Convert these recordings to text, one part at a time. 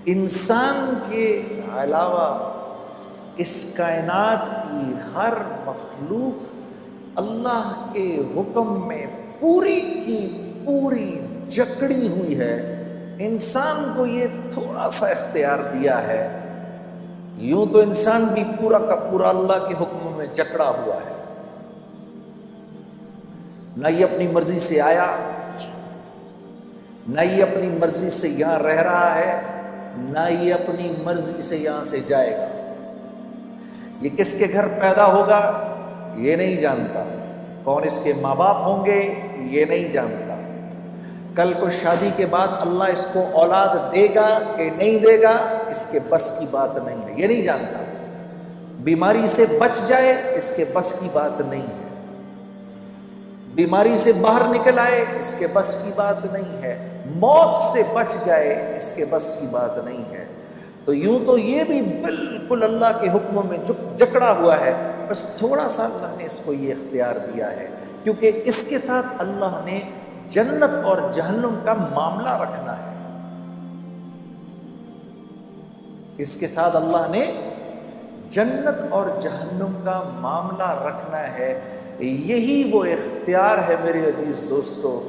انسان کے علاوہ اس کائنات کی ہر مخلوق اللہ کے حکم میں پوری کی پوری جکڑی ہوئی ہے. انسان کو یہ تھوڑا سا اختیار دیا ہے. یوں تو انسان بھی پورا کا پورا اللہ کے حکم میں جکڑا ہوا ہے. نہ یہ اپنی مرضی سے آیا، نہ یہ اپنی مرضی سے یہاں رہ رہا ہے، نہ یہ اپنی مرضی سے یہاں سے جائے گا. یہ کس کے گھر پیدا ہوگا یہ نہیں جانتا، کون اس کے ماں باپ ہوں گے یہ نہیں جانتا، کل کو شادی کے بعد اللہ اس کو اولاد دے گا کہ نہیں دے گا اس کے بس کی بات نہیں ہے، یہ نہیں جانتا. بیماری سے بچ جائے اس کے بس کی بات نہیں ہے، بیماری سے باہر نکل آئے اس کے بس کی بات نہیں ہے، موت سے بچ جائے اس کے بس کی بات نہیں ہے. تو یوں تو یہ بھی بالکل اللہ کے حکم میں جکڑا ہوا ہے، بس تھوڑا سا اللہ نے اس کو یہ اختیار دیا ہے کیونکہ اس کے ساتھ اللہ نے جنت اور جہنم کا معاملہ رکھنا ہے. اس کے ساتھ اللہ نے جنت اور جہنم کا معاملہ رکھنا ہے. یہی وہ اختیار ہے میرے عزیز دوستو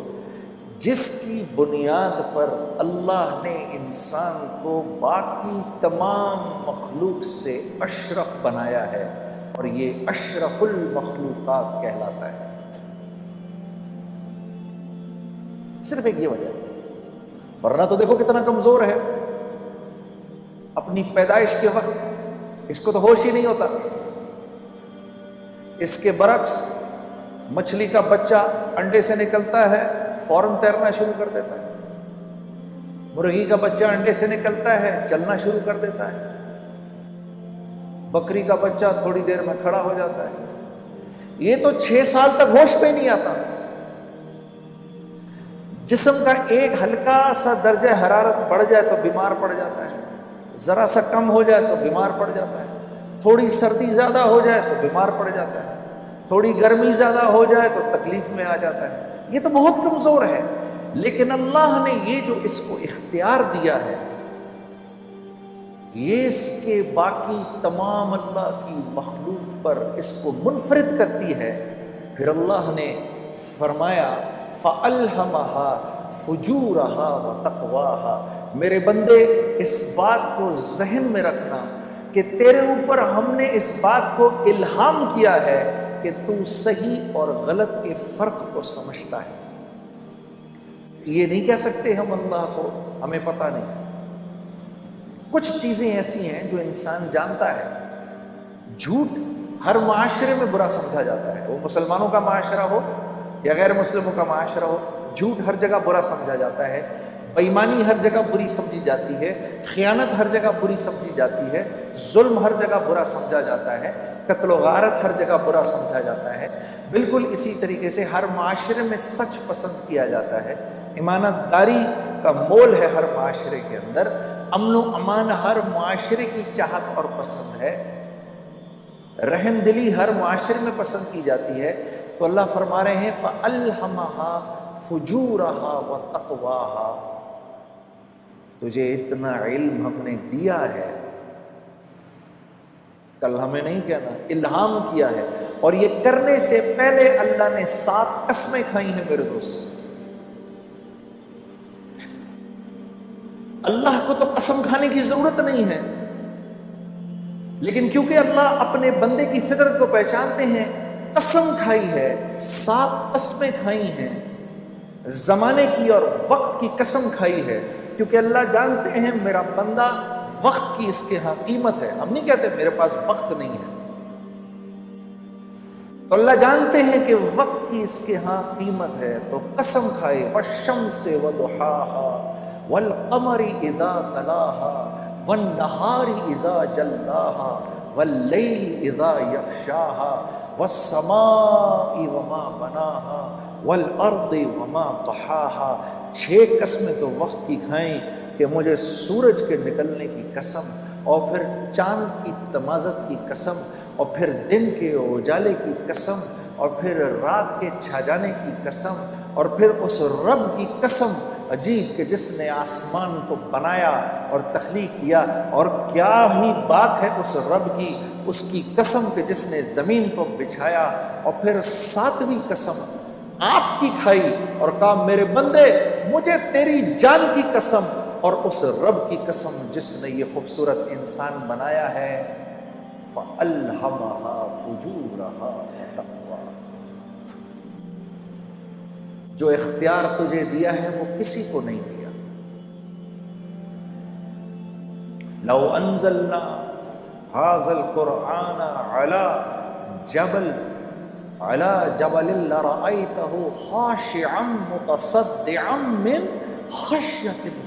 جس کی بنیاد پر اللہ نے انسان کو باقی تمام مخلوق سے اشرف بنایا ہے، اور یہ اشرف المخلوقات کہلاتا ہے. صرف ایک یہ وجہ ہے، ورنہ تو دیکھو کتنا کمزور ہے. اپنی پیدائش کے وقت اس کو تو ہوش ہی نہیں ہوتا. اس کے برعکس مچھلی کا بچہ انڈے سے نکلتا ہے فوراً تیرنا شروع کر دیتا ہے، مرغی کا بچہ انڈے سے نکلتا ہے چلنا شروع کر دیتا ہے، بکری کا بچہ تھوڑی دیر میں کھڑا ہو جاتا ہے. یہ تو 6 سال تک ہوش پہ نہیں آتا. جسم کا ایک ہلکا سا درجہ حرارت بڑھ جائے تو بیمار پڑ جاتا ہے، ذرا سا کم ہو جائے تو بیمار پڑ جاتا ہے، تھوڑی سردی زیادہ ہو جائے تو بیمار پڑ جاتا ہے، تھوڑی گرمی زیادہ ہو جائے تو تکلیف میں آ جاتا ہے. یہ تو بہت کمزور ہے، لیکن اللہ نے یہ جو اس کو اختیار دیا ہے یہ اس کے باقی تمام اللہ کی مخلوق پر اس کو منفرد کرتی ہے. پھر اللہ نے فرمایا فَأَلْهَمَهَا فُجُورَهَا وَتَقْوَاهَا. میرے بندے اس بات کو ذہن میں رکھنا کہ تیرے اوپر ہم نے اس بات کو الہام کیا ہے کہ تو صحیح اور غلط کے فرق کو سمجھتا ہے. یہ نہیں کہہ سکتے ہم اللہ کو ہمیں پتہ نہیں. کچھ چیزیں ایسی ہیں جو انسان جانتا ہے. جھوٹ ہر معاشرے میں برا سمجھا جاتا ہے، وہ مسلمانوں کا معاشرہ ہو یا غیر مسلموں کا معاشرہ ہو، جھوٹ ہر جگہ برا سمجھا جاتا ہے. بےایمانی ہر جگہ بری سمجھی جاتی ہے، خیانت ہر جگہ بری سمجھی جاتی ہے، ظلم ہر جگہ برا سمجھا جاتا ہے، قتل و غارت ہر جگہ برا سمجھا جاتا ہے. بالکل اسی طریقے سے ہر معاشرے میں سچ پسند کیا جاتا ہے، امانت داری کا مول ہے ہر معاشرے کے اندر، امن و امان ہر معاشرے کی چاہت اور پسند ہے، رحم دلی ہر معاشرے میں پسند کی جاتی ہے. تو اللہ فرما رہے ہیں فَأَلْهَمَهَا فُجُورَهَا وَتَقْوَاهَا. تجھے اتنا علم ہم نے دیا ہے، کل ہمیں نہیں کہنا، الہام کیا ہے. اور یہ کرنے سے پہلے اللہ نے 7 قسمیں کھائی ہیں میرے دوست. اللہ کو تو قسم کھانے کی ضرورت نہیں ہے، لیکن کیونکہ اللہ اپنے بندے کی فطرت کو پہچانتے ہیں، قسم کھائی ہے. 7 قسمیں کھائی ہیں، زمانے کی اور وقت کی قسم کھائی ہے، کیونکہ اللہ جانتے ہیں میرا بندہ وقت کی اس کے ہاں قیمت ہے. ہم نہیں کہتے میرے پاس وقت نہیں ہے، تو اللہ جانتے ہیں کہ وقت کی اس کے ہاں قیمت ہے، تو قسم کھائے وَالشَّمْسِ وَضُحَاهَا وَالْقَمَرِ إِذَا تَلَاهَا وَالنَّهَارِ إِذَا جَلَّاهَا وَاللَّيْلِ إِذَا يَغْشَاهَا وَالسَّمَاءِ وَمَا بَنَاهَا وَالْأَرْضِ وَمَا طَحَاهَا. 6 قسمیں تو وقت کی کھائیں کہ مجھے سورج کے نکلنے کی قسم، اور پھر چاند کی تمازت کی قسم، اور پھر دن کے اجالے کی قسم، اور پھر رات کے چھا جانے کی قسم، اور پھر اس رب کی قسم عجیب کہ جس نے آسمان کو بنایا اور تخلیق کیا، اور کیا ہی بات ہے اس رب کی، اس کی قسم کہ جس نے زمین کو بچھایا، اور پھر ساتویں قسم آپ کی کھائی اور کہا میرے بندے مجھے تیری جان کی قسم، اور اس رب کی قسم جس نے یہ خوبصورت انسان بنایا ہے، فَأَلْهَمَهَا فُجُورَهَا وَتَقْوَاهَا۔ جو اختیار تجھے دیا ہے وہ کسی کو نہیں دیا۔ لو انزلنا هذا القرآن على جبل لرأيته خاشعا متصدعا من خشية الله۔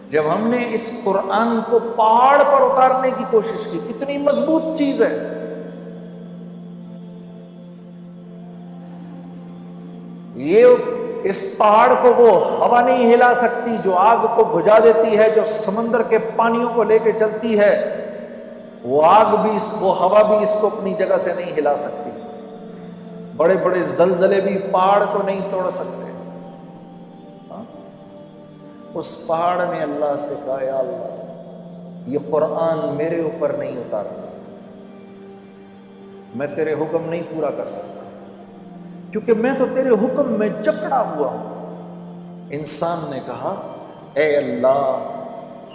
جب ہم نے اس قرآن کو پہاڑ پر اتارنے کی کوشش کی، کتنی مضبوط چیز ہے، یہ اس پہاڑ کو وہ ہوا نہیں ہلا سکتی جو آگ کو بجھا دیتی ہے، جو سمندر کے پانیوں کو لے کے چلتی ہے، وہ آگ بھی وہ ہوا بھی اس کو اپنی جگہ سے نہیں ہلا سکتی، بڑے بڑے زلزلے بھی پہاڑ کو نہیں توڑ سکتے۔ اس پہاڑ نے اللہ سے کہا یا اللہ یہ قرآن میرے اوپر نہیں اتارنا، میں تیرے حکم نہیں پورا کر سکتا کیونکہ میں تو تیرے حکم میں جکڑا ہوا ہوں۔ انسان نے کہا اے اللہ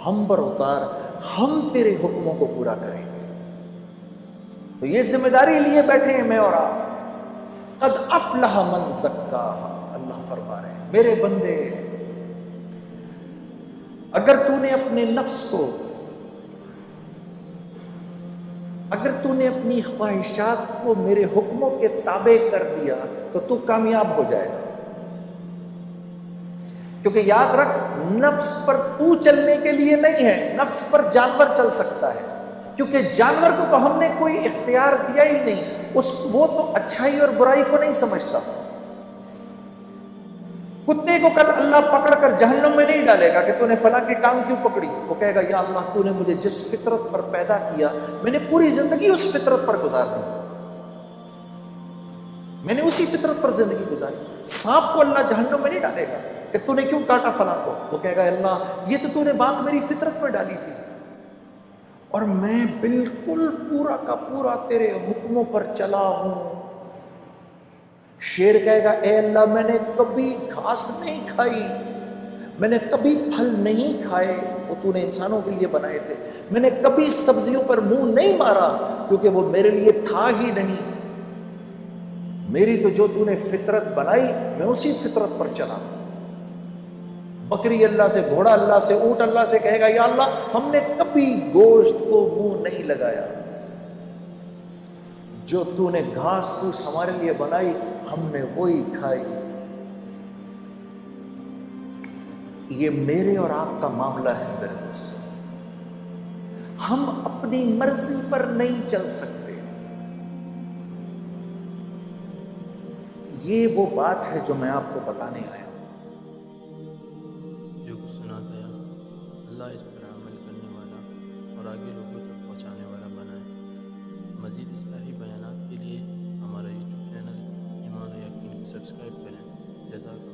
ہم پر اتار، ہم تیرے حکموں کو پورا کریں گے۔ تو یہ ذمہ داری لیے بیٹھے ہیں میں اور آپ۔ قد افلح من زکاہا، اللہ فرما رہے ہیں میرے بندے اگر تو نے اپنے نفس کو، اگر تو نے اپنی خواہشات کو میرے حکموں کے تابع کر دیا تو کامیاب ہو جائے گا۔ کیونکہ یاد رکھ نفس پر تو چلنے کے لیے نہیں ہے، نفس پر جانور چل سکتا ہے، کیونکہ جانور کو تو ہم نے کوئی اختیار دیا ہی نہیں، وہ تو اچھائی اور برائی کو نہیں سمجھتا۔ کتے کو کل اللہ پکڑ کر جہنم میں نہیں ڈالے گا کہ تو نے فلاں کی ٹانگ کیوں پکڑی، وہ کہے گا یا اللہ تو نے مجھے جس فطرت پر پیدا کیا میں نے پوری زندگی اس فطرت پر گزار دی، میں نے اسی فطرت پر زندگی گزاری۔ سانپ کو اللہ جہنم میں نہیں ڈالے گا کہ تو نے کیوں کاٹا فلاں کو، وہ کہے گا اللہ یہ تو نے بات میری فطرت میں ڈالی تھی اور میں بالکل پورا کا پورا تیرے حکموں پر چلا ہوں۔ شیر کہے گا اے اللہ میں نے کبھی گھاس نہیں کھائی، میں نے کبھی پھل نہیں کھائے، وہ تو نے انسانوں کے لیے بنائے تھے، میں نے کبھی سبزیوں پر منہ نہیں مارا کیونکہ وہ میرے لیے تھا ہی نہیں، میری تو جو تو نے فطرت بنائی میں اسی فطرت پر چلا۔ بکری اللہ سے، گھوڑا اللہ سے، اونٹ اللہ سے کہے گا یا اللہ ہم نے کبھی گوشت کو منہ نہیں لگایا، جو تو نے گھاس پھوس ہمارے لیے بنائی ہم نے وہی کھائی۔ یہ میرے اور آپ کا معاملہ ہے میرے دوستوں، ہم اپنی مرضی پر نہیں چل سکتے۔ یہ وہ بات ہے جو میں آپ کو بتانے آیا ہوں۔ جو کچھ سنا گیا اللہ اس پر عمل کرنے والا اور آگے لوگوں تک پہنچانے والا بنائے۔ مزید اصلاحی بیانات کے لیے ہمارا یوٹیوب چینل ایمان و یقین کو سبسکرائب کریں۔ جزاک اللہ۔